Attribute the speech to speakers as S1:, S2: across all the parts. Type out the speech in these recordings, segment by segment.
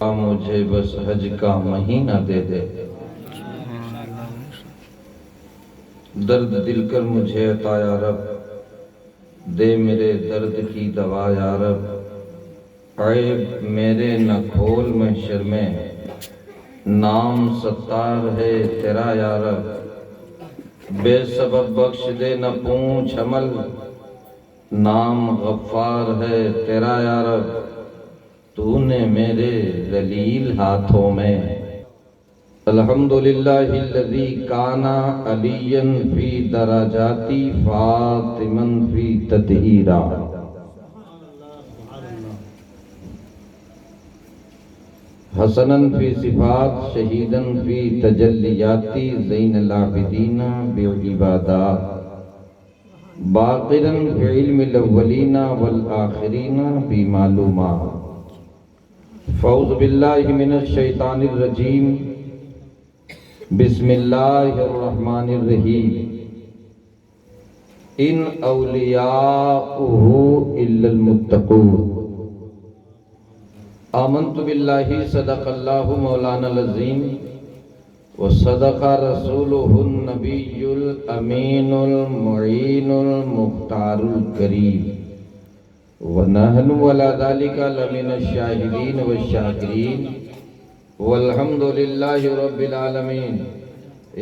S1: مجھے بس حج کا مہینہ دے دے، درد دل کر مجھے عطا یا رب، دے میرے درد کی دوا یا رب، عیب میرے نہ کھول محشر میں، نام ستار ہے تیرا یا رب، بے سبب بخش دے نہ پونچھ عمل، نام غفار ہے تیرا یا رب، تو نے میرے ذلیل ہاتھوں میں الحمدللہ الذی کانا علیاً فی درجاتی فاطماً فی تطہیرا، حسناً فی صفات شہیداً فی تجلیاتی زین العابدین بعبادات، باقراً فی علم الاولین والآخرین بمعلومات۔ فاعوذ باللہ من الشیطان الرجیم، بسم اللہ الرحمن الرحیم، ان اولیاؤہ الا المتقون۔ آمنت باللہ صدق اللہ مولانا العظیم وصدق رسولہ النبی الامین المعین المختار الکریم، ونحن ولا ذلك لمن الشاہدین والشاکرین، والحمد للہ رب العالمین۔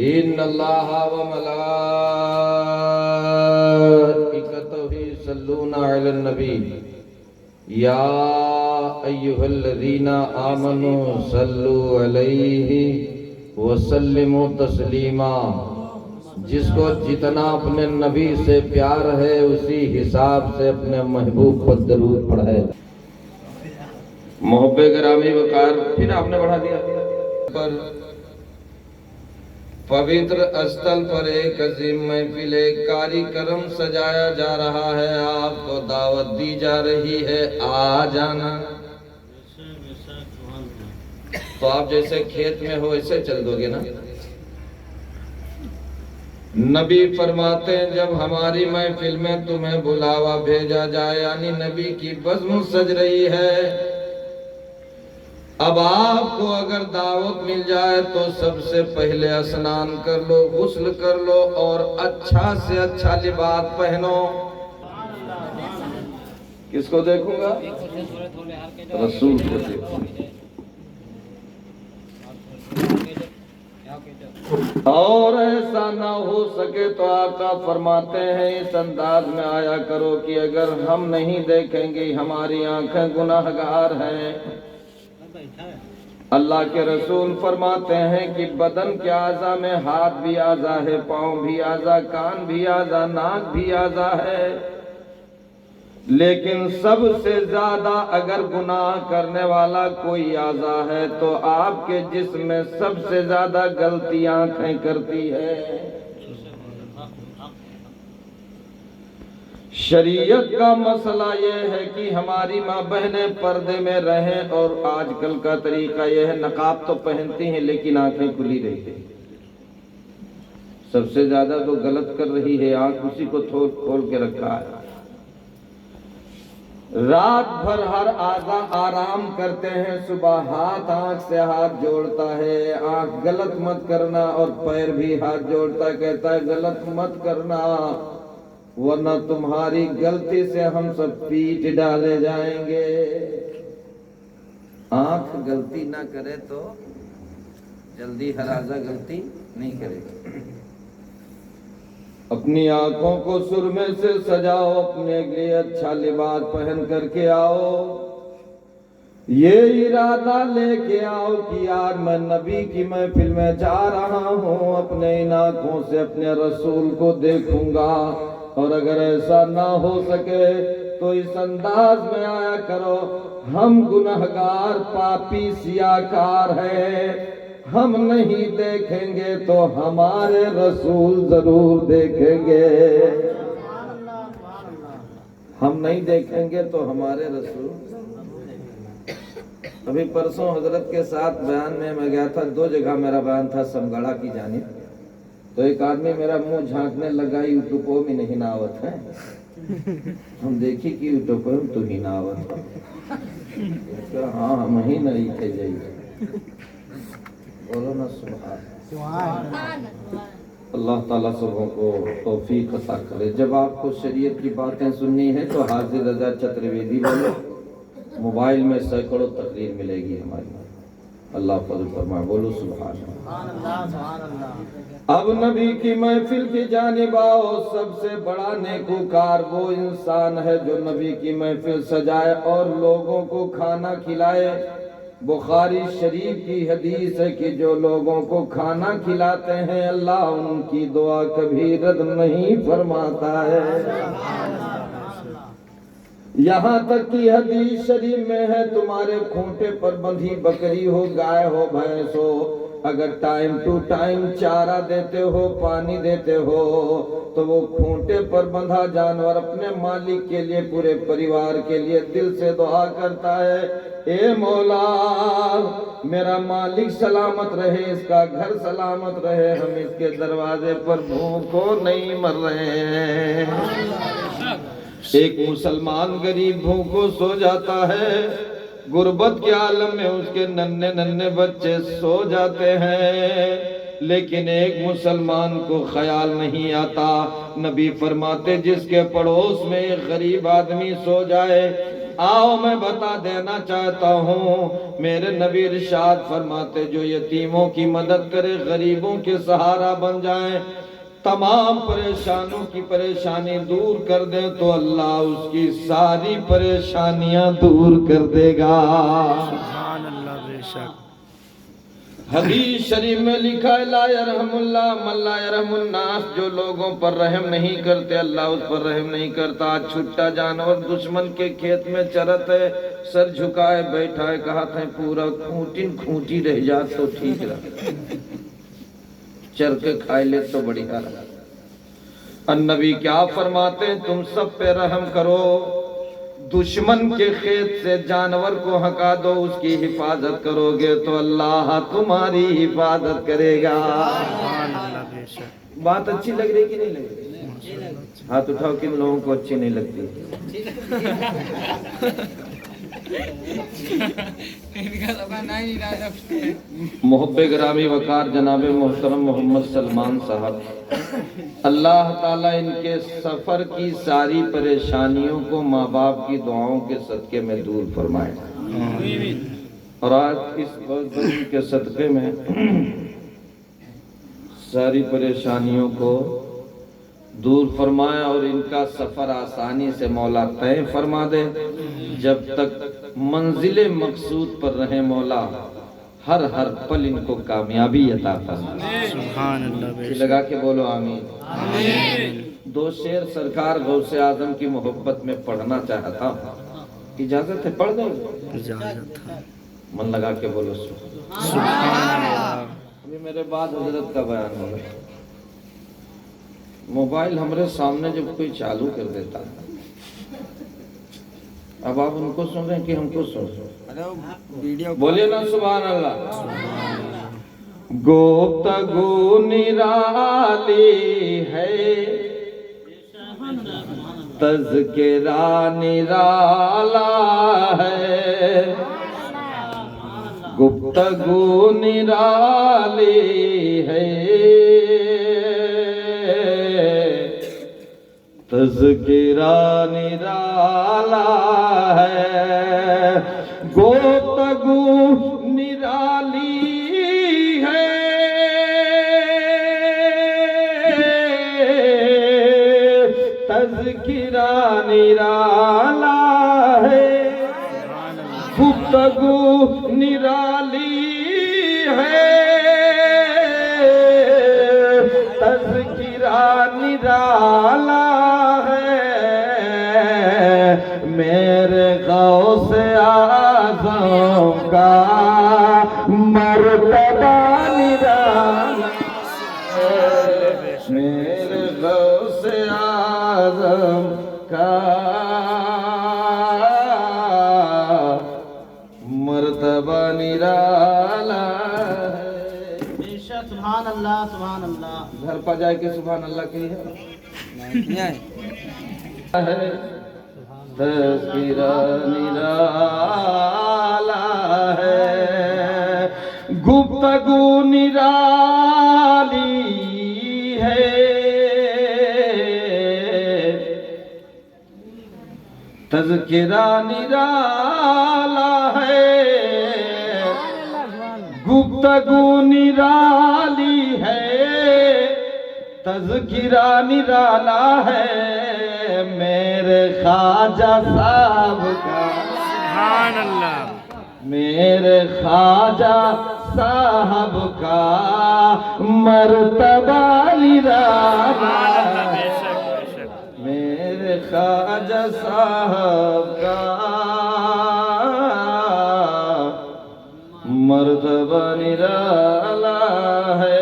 S1: ان اللہ وملائکتہ یصلون علی النبی، یا ایہا الذین آمنوا صلوا علیہ وسلموا تسلیما۔ جس کو جتنا اپنے نبی سے پیار ہے اسی حساب سے اپنے محبوب پر درود پڑھے۔ محب گرامی وقار، پھر آپ نے بڑھا دیا پر پوتر استل پر ایک عظیم محفل کاری کرم سجایا جا رہا ہے، آپ کو دعوت دی جا رہی ہے، آ جانا۔ تو آپ جیسے کھیت میں ہو ایسے چل دو گے نا۔ نبی فرماتے ہیں جب ہماری محفل میں تمہیں بلاوا بھیجا جائے، یعنی نبی کی بزم سج رہی ہے، اب آپ کو اگر دعوت مل جائے تو سب سے پہلے اسنان کر لو، غسل کر لو اور اچھا سے اچھا لباس پہنو۔ کس کو دیکھوں گا؟ رسول کو دیکھوں گا۔ اور ایسا نہ ہو سکے تو آقا فرماتے ہیں اس انداز میں آیا کرو کہ اگر ہم نہیں دیکھیں گے ہماری آنکھیں گناہگار ہیں۔ اللہ کے رسول فرماتے ہیں کہ بدن کے اعضاء میں ہاتھ بھی اعضاء ہے، پاؤں بھی اعضاء، کان بھی اعضاء، ناک بھی اعضاء ہے، لیکن سب سے زیادہ اگر گناہ کرنے والا کوئی اعضاء ہے تو آپ کے جسم میں سب سے زیادہ غلطی آنکھیں کرتی ہے۔ شریعت کا مسئلہ یہ ہے کہ ہماری ماں بہنیں پردے میں رہیں، اور آج کل کا طریقہ یہ ہے نقاب تو پہنتی ہیں لیکن آنکھیں کھلی رہتی ہیں۔ سب سے زیادہ تو غلط کر رہی ہے آنکھ، اسی کو کھول کے رکھا ہے۔ رات بھر ہر اعضاء آرام کرتے ہیں، صبح ہاتھ آنکھ سے ہاتھ جوڑتا ہے، آنکھ غلط مت کرنا، اور پیر بھی ہاتھ جوڑتا ہے، کہتا ہے غلط مت کرنا ورنہ تمہاری غلطی سے ہم سب پیٹ ڈالے جائیں گے۔ آنکھ غلطی نہ کرے تو جلدی ہر اعضاء غلطی نہیں کرے گا۔ اپنی آنکھوں کو سرمے سے سجاؤ، اپنے لیے اچھا لباس پہن کر کے آؤ، یہ ارادہ لے کے آؤ کہ یار میں نبی کی محفل میں جا رہا ہوں، اپنے ان آنکھوں سے اپنے رسول کو دیکھوں گا۔ اور اگر ایسا نہ ہو سکے تو اس انداز میں آیا کرو، ہم گنہگار پاپی سیاکار ہیں، ہم نہیں دیکھیں گے تو ہمارے رسول ضرور دیکھیں گے، ہم نہیں دیکھیں گے تو ہمارے رسول۔ ابھی پرسوں حضرت کے ساتھ بیان میں گیا تھا، 2 جگہ میرا بیان تھا، سمگڑا کی جانب، تو ایک آدمی میرا منہ جھانکنے لگا، یوٹوبوں میں نہیں ناوت ہے، ہم دیکھی کہ یوٹوبوں میں تو ہی ناوت ہے، ہم ہی نہیں تھے جائیے بولو نا سبحان اللہ تعالیٰ سبوں کو توفیق عطا کرے. جب آپ کو شریعت کی باتیں سننی ہے تو حاضر رضا چترویدی بولو, موبائل میں سینکڑوں تقریر ملے گی ہماری. اللہ فضل فرمائے, بولو سبحان اللہ. اب نبی کی محفل کی جانب آؤ. سب سے بڑا نیکوکار وہ انسان ہے جو نبی کی محفل سجائے اور لوگوں کو کھانا کھلائے. بخاری شریف کی حدیث ہے کہ جو لوگوں کو کھانا کھلاتے ہیں اللہ ان کی دعا کبھی رد نہیں فرماتا ہے. یہاں تک کہ حدیث شریف میں ہے تمہارے کھونٹے پر بندھی بکری ہو, گائے ہو, بھینس ہو, اگر ٹائم ٹو ٹائم چارہ دیتے ہو, پانی دیتے ہو تو وہ کھونٹے پر بندھا جانور اپنے مالک کے لیے, پورے پریوار کے لیے دل سے دعا کرتا ہے, اے مولا میرا مالک سلامت رہے, اس کا گھر سلامت رہے, ہم اس کے دروازے پر بھوکوں نہیں مر رہے ہیں. ایک مسلمان غریب بھوکوں سو جاتا ہے, غربت کے عالم میں اس کے ننھے ننھے بچے سو جاتے ہیں, لیکن ایک مسلمان کو خیال نہیں آتا. نبی فرماتے جس کے پڑوس میں ایک غریب آدمی سو جائے, آؤ میں بتا دینا چاہتا ہوں, میرے نبی ارشاد فرماتے جو یتیموں کی مدد کرے, غریبوں کے سہارا بن جائیں, تمام پریشانوں کی پریشانی دور کر دیں تو اللہ اس کی ساری پریشانیاں دور کر دے گا.
S2: سبحان اللہ. بے شک
S1: حدیث شریف میں لکھا ہے لا یرحم اللہ من لا یرحم الناس, جو لوگوں پر رحم نہیں کرتے اللہ اس پر رحم نہیں کرتا. چھٹا جانور دشمن کے کھیت میں چرت ہے, سر جھکائے بیٹھا ہے, کہا تھا پورا کھونٹی رہ جات تو ٹھیک رہا, چر کے کھائے لے تو بڑھیا رہا. النبی کیا فرماتے ہیں تم سب پہ رحم کرو, دشمن کے کھیت سے جانور کو ہکا دو, اس کی حفاظت کرو گے تو اللہ تمہاری حفاظت کرے گا.
S2: سبحان اللہ. بے شک
S1: بات اچھی لگ رہی کہ نہیں لگ رہی؟ ہاتھ اٹھاؤ کن لوگوں کو اچھی نہیں لگتی. محب گرامی وقار جناب محترم محمد سلمان صاحب, اللہ تعالیٰ ان کے سفر کی ساری پریشانیوں کو ماں باپ کی دعاؤں کے صدقے میں دور فرمائے. اور آج اس بزرگ کے صدقے میں ساری پریشانیوں کو دور فرمائے اور ان کا سفر آسانی سے مولا طے فرما دے. جب تک منزل مقصود پر رہے مولا ہر پل ان کو کامیابی عطا فرمائے.
S2: سبحان اللہ. بے شک
S1: لگا کے بولو آمین. دو شعر سرکار غوث اعظم کی محبت میں پڑھنا چاہتا ہوں, اجازت ہے پڑھ دیں؟
S2: اجازت ہے.
S1: من لگا کے بولو
S2: سبحان اللہ.
S1: ابھی میرے بعد حضرت کا بیان ہوگا. موبائل ہمارے سامنے جب کوئی چالو کر دیتا ہے, اب آپ ان کو سن رہے ہیں کہ ہم کو سن رہے ہیں؟ بولیے نا سبحان اللہ. گفتگو نرالی ہے, تذکرہ نرالا ہے, گفتگو نرالی ہے, تذکرہ نرالا ہے, گفتگو نرالی ہے, تذکرہ نرالا ہے, گفتگو نرالی ہے, تذکرہ نرالا ہے, میرے غوث اعظم کا مرتبہ نرالا ہے, میرے غوث اعظم کا مرتبہ نرالا ہے.
S3: سبحان اللہ. سبحان اللہ.
S1: گھر پہ جائے کے سبحان اللہ کی ہے. تذکرہ نرالا گفتگو نرالی ہے تذکرہ نرالا ہے گفتگو نرالی ہے تذکرہ نرالا ہے میرے خواجہ صاحب کا
S2: سبحان اللہ
S1: میرے خواجہ صاحب کا مرتبہ نرالا
S2: بے شک بے شک
S1: میرے خواجہ صاحب کا مرتبہ نرالا ہے۔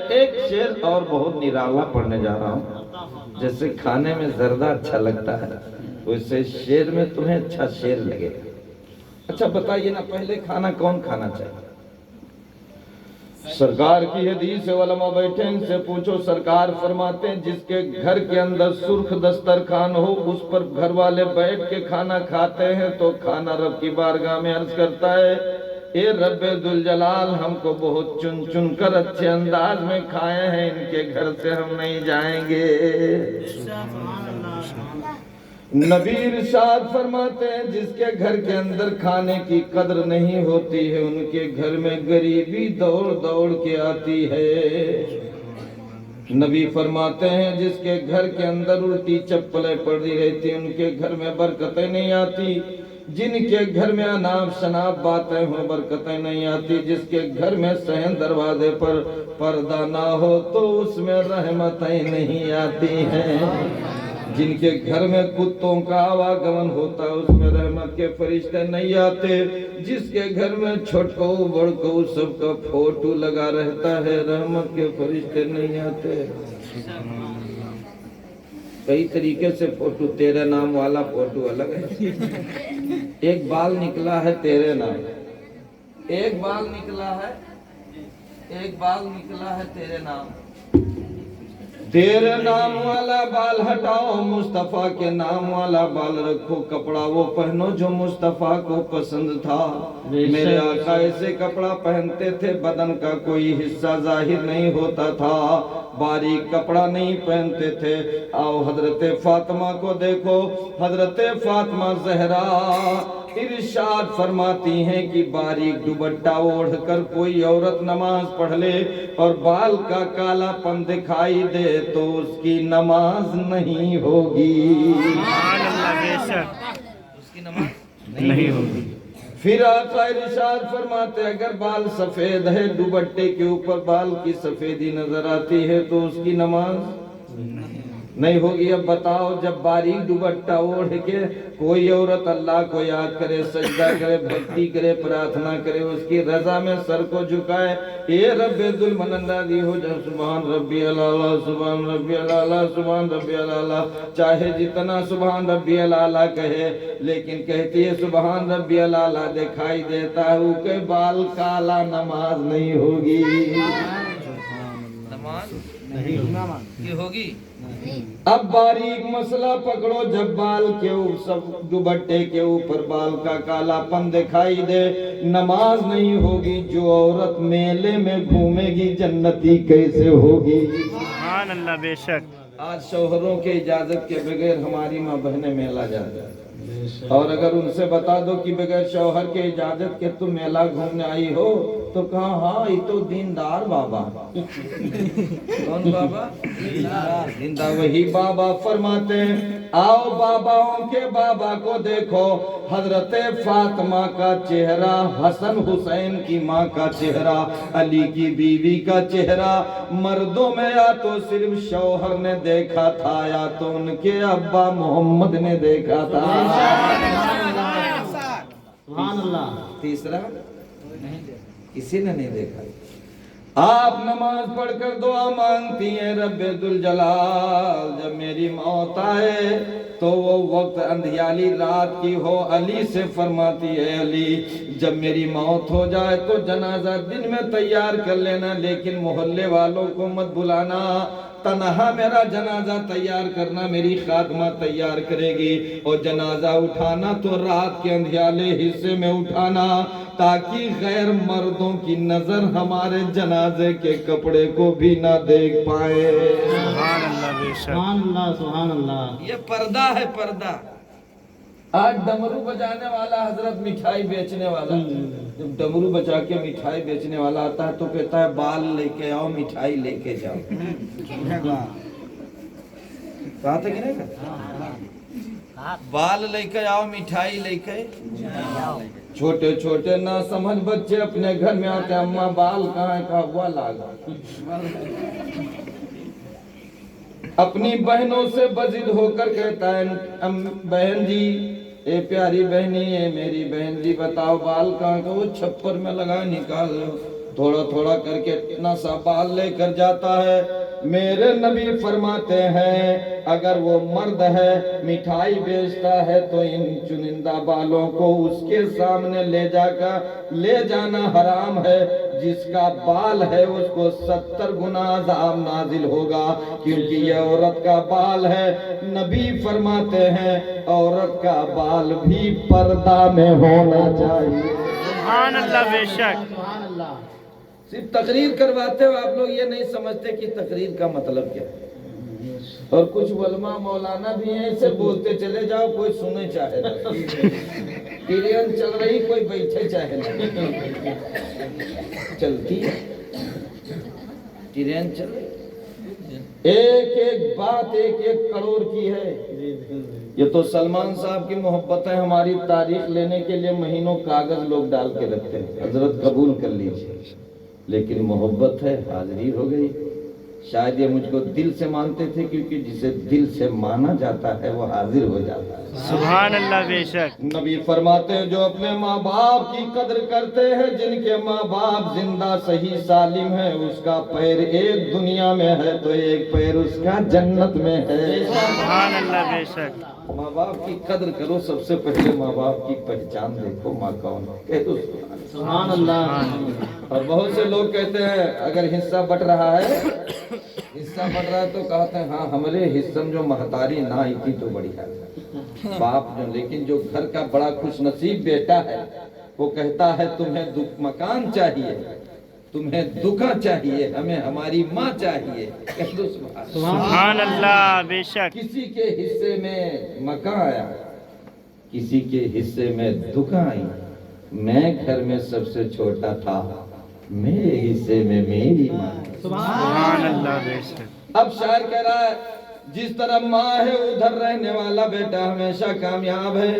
S1: ایک شعر اور بہت نرالا پڑھنے جا رہا ہوں، جیسے کھانے میں زردہ اچھا لگتا ہے ویسے شعر میں تمہیں اچھا شعر لگے گا۔ اچھا بتائیے نا، پہلے کھانا کون کھانا چاہیے؟ سرکار کی حدیث ہے، علماء بیٹھے ان سے پوچھو، سرکار فرماتے ہیں جس کے گھر کے اندر سرخ دسترخوان ہو اس پر گھر والے بیٹھ کے کھانا کھاتے ہیں تو کھانا رب کی بارگاہ میں عرض کرتا ہے اے رب ذوالجلال ہم کو بہت چن چن کر اچھے انداز میں کھائے ہیں، ان کے گھر سے ہم نہیں جائیں گے۔ نبی ارشاد فرماتے ہیں جس کے گھر کے اندر کھانے کی قدر نہیں ہوتی ہے ان کے گھر میں غریبی دوڑ دوڑ کے آتی ہے۔ نبی فرماتے ہیں جس کے گھر کے اندر الٹی چپلیں پڑی رہتی ان کے گھر میں برکتیں نہیں آتی، جن کے گھر میں اناپ شناپ باتیں ہوں برکتیں نہیں آتی، جس کے گھر میں صحن دروازے پر پردہ نہ ہو تو اس میں رحمتیں نہیں آتی ہیں، جن کے گھر میں کتوں کا آواگمن ہوتا ہے اس میں رحمت کے فرشتے نہیں آتے، جس کے گھر میں چھوٹو بڑکو سب کا فوٹو لگا رہتا ہے رحمت کے فرشتے نہیں آتے۔ کئی طریقے سے فوٹو، تیرے نام والا فوٹو الگ ہے، ایک بال نکلا ہے تیرے نام، ایک بال نکلا ہے تیرے نام، تیرے نام والا بال ہٹاؤ مصطفیٰ کے نام والا بال رکھو، کپڑا وہ پہنو جو مصطفیٰ کو پسند تھا۔ میرے آقا ایسے کپڑا پہنتے تھے بدن کا کوئی حصہ ظاہر نہیں ہوتا تھا، باریک کپڑا نہیں پہنتے تھے۔ آؤ حضرت فاطمہ کو دیکھو، حضرت فاطمہ زہرا ارشاد فرماتی ہیں کہ باریک دوپٹہ اوڑھ کر کوئی عورت نماز پڑھ لے اور بال کا کالا پن دکھائی دے تو اس کی نماز نہیں ہوگی،
S2: سبحان اللہ بے شک
S1: اس کی نماز
S2: نہیں ہوگی۔
S1: پھر آقا ارشاد فرماتے اگر بال سفید ہے دوپٹے کے اوپر بال کی سفیدی نظر آتی ہے تو اس کی نماز نہیں ہوگی۔ اب بتاؤ جب باریک دوپٹہ اوڑھ کے کوئی عورت اللہ کو یاد کرے، سجدہ کرے، بھکتی کرے، پرارتھنا کرے، اس کی رضا میں سر کو جھکائے، اے رب ذوالمنندی ہو جا سبحان ربی العالی سبحان ربی العالی سبحان ربی العالی، چاہے جتنا سبحان ربی العالی کہے لیکن کہتی ہے سبحان ربی العالی دکھائی دیتا ہے وہ کہ بال کالا، نماز نہیں ہوگی، نماز نہیں ہوگی۔ اب باریک مسئلہ پکڑو، جب بال کے سب دوپٹے کے اوپر بال کا کالا پن دکھائی دے نماز نہیں ہوگی۔ جو عورت میلے میں گھومے گی جنتی کیسے ہوگی؟
S2: سبحان اللہ بے شک۔
S1: آج شوہروں کے اجازت کے بغیر ہماری ماں بہنیں میلہ جاتی ہیں، اور اگر ان سے بتا دو کہ بغیر شوہر کے اجازت کے تم میلہ گھومنے آئی ہو تو کہا ہاں یہ تو دیندار بابا۔ کون بابا؟ دیندار۔ وہی بابا فرماتے ہیں آؤ باباؤں کے بابا کو دیکھو، حضرت فاطمہ کا چہرہ، حسن حسین کی ماں کا چہرہ، علی کی بیوی کا چہرہ مردوں میں یا تو صرف شوہر نے دیکھا تھا یا تو ان کے ابا محمد نے دیکھا تھا۔
S3: سبحان اللہ۔
S1: تیسرا کسی نے نہیں دیکھا۔ آپ نماز پڑھ کر دعا مانگتی ہیں رب ذوالجلال جب میری موت آئے تو وہ وقت اندھیالی رات کی ہو، علی سے فرماتی ہے علی جب میری موت ہو جائے تو جنازہ دن میں تیار کر لینا، لیکن محلے والوں کو مت بلانا، تنہا میرا جنازہ تیار کرنا، میری خاتمہ تیار کرے گی، اور جنازہ اٹھانا تو رات کے اندھیالے حصے میں اٹھانا تاکہ غیر مردوں کی نظر ہمارے جنازے کے کپڑے کو بھی نہ دیکھ پائے۔
S2: سبحان اللہ بے شک،
S3: سبحان اللہ سبحان اللہ۔
S1: یہ پردہ ہے، پردہ۔ آج ڈمرو بجانے والا حضرت مٹھائی بیچنے والا، جب ڈمرو بجا کے مٹھائی بیچنے والا آتا ہے تو کہتا ہے بال لے کے آؤ مٹھائی لے کے جاؤ۔ کہا تھا کہ نہیں کہا؟ بال لے کے آؤ مٹھائی لے کے چھوٹے چھوٹے نہ سمجھ بچے اپنے گھر میں آتے ہیں، اماں بال کہاں ہے؟ کہا ہوا لاگا۔ اپنی بہنوں سے بضد ہو کر کہتا ہے بہن جی، اے پیاری بہنی، اے میری بہن جی بتاؤ بال کہاں کا؟ وہ چھپر میں لگا، نکال لو۔ تھوڑا تھوڑا کر کے اتنا سا بال لے کر جاتا ہے۔ میرے نبی فرماتے ہیں اگر وہ مرد ہے مٹھائی بیچتا ہے تو ان چنندہ بالوں کو اس کے سامنے لے جانا حرام ہے، جس کا بال ہے اس کو 70 گنا عذاب نازل ہوگا، کیونکہ یہ عورت کا بال ہے۔ نبی فرماتے ہیں عورت کا بال بھی پردہ میں ہونا چاہیے۔
S2: سبحان اللہ بے شک۔
S3: سبحان اللہ۔
S1: صرف تقریر کرواتے ہو آپ لوگ، یہ نہیں سمجھتے کہ تقریر کا مطلب کیا ہے۔ اور کچھ علماء مولانا بھی ہیں، اسے بولتے چلے جاؤ، کوئی سنے چاہے نہ، ٹرین چل رہی کوئی بیٹھے چاہے نہ، چلتی ہے ٹرین چل رہی، ایک ایک بات ایک ایک کروڑ کی ہے۔ یہ تو سلمان صاحب کی محبت ہے، ہماری تاریخ لینے کے لیے مہینوں کاغذ لوگ ڈال کے رکھتے ہیں، حضرت قبول کر لیجیے، لیکن محبت ہے، حاضری ہو گئی۔ شاید یہ مجھ کو دل سے مانتے تھے، کیونکہ جسے دل سے مانا جاتا ہے وہ حاضر ہو جاتا ہے۔
S2: سبحان اللہ بے شک۔
S1: نبی فرماتے ہیں جو اپنے ماں باپ کی قدر کرتے ہیں، جن کے ماں باپ زندہ صحیح سالم ہے، اس کا پیر ایک دنیا میں ہے تو ایک پیر اس کا جنت میں ہے۔
S2: سبحان اللہ بے شک۔
S1: ماں باپ کی قدر کرو، سب سے پہلے ماں باپ کی پہچان دیکھو، ماں کون ہے، کہہ دو
S3: سبحان اللہ۔
S1: اور بہت سے لوگ کہتے ہیں اگر حصہ بٹ رہا ہے تو کہتے ہیں ہاں ہمارے حصہ میں جو مہتاری نہ آئی تھی تو بڑی ہے باپ جو، لیکن جو گھر کا بڑا خوش نصیب بیٹا ہے وہ کہتا ہے تمہیں مکان چاہیے، تمہیں دکھا چاہیے، ہمیں ہماری ماں چاہیے۔ کہہ دو
S2: سبحان اللہ بے شک۔
S1: کسی کے حصے میں مکان آیا، کسی کے حصے میں دکھا آئی، میں گھر میں سب سے چھوٹا تھا، میرے حصے میں میری ماں۔
S2: سبحان اللہ بے شک۔
S1: اب شاعر کہہ رہا ہے جس طرح ماں ہے ادھر رہنے والا بیٹا ہمیشہ کامیاب ہے۔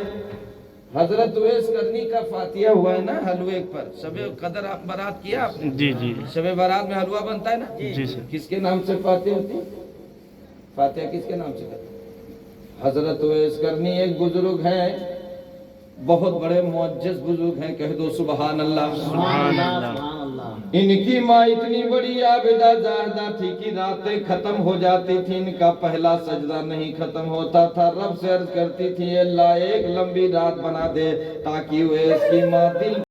S1: حضرت اویس کرنی کا فاتحہ ہوا ہے نا حلوے پر، شب قدر آپ برات کیا آپ نے؟
S2: جی جی
S1: شب برات میں حلوہ بنتا ہے نا؟
S2: جی سر۔
S1: کس کے نام سے فاتحہ ہوتی ہے؟ فاتحہ کس کے نام سے کرتے ہیں؟ حضرت اویس کرنی ایک بزرگ ہیں، بہت بڑے معجز بزرگ ہیں، کہہ دو سبحان اللہ۔
S2: سبحان اللہ۔
S3: سبحان اللہ۔
S1: ان کی ماں اتنی بڑی عابدہ زاہدہ تھی کہ راتیں ختم ہو جاتی تھی، ان کا پہلا سجدہ نہیں ختم ہوتا تھا، رب سے عرض کرتی تھی اللہ ایک لمبی رات بنا دے تاکہ وہ اس کی ماں دل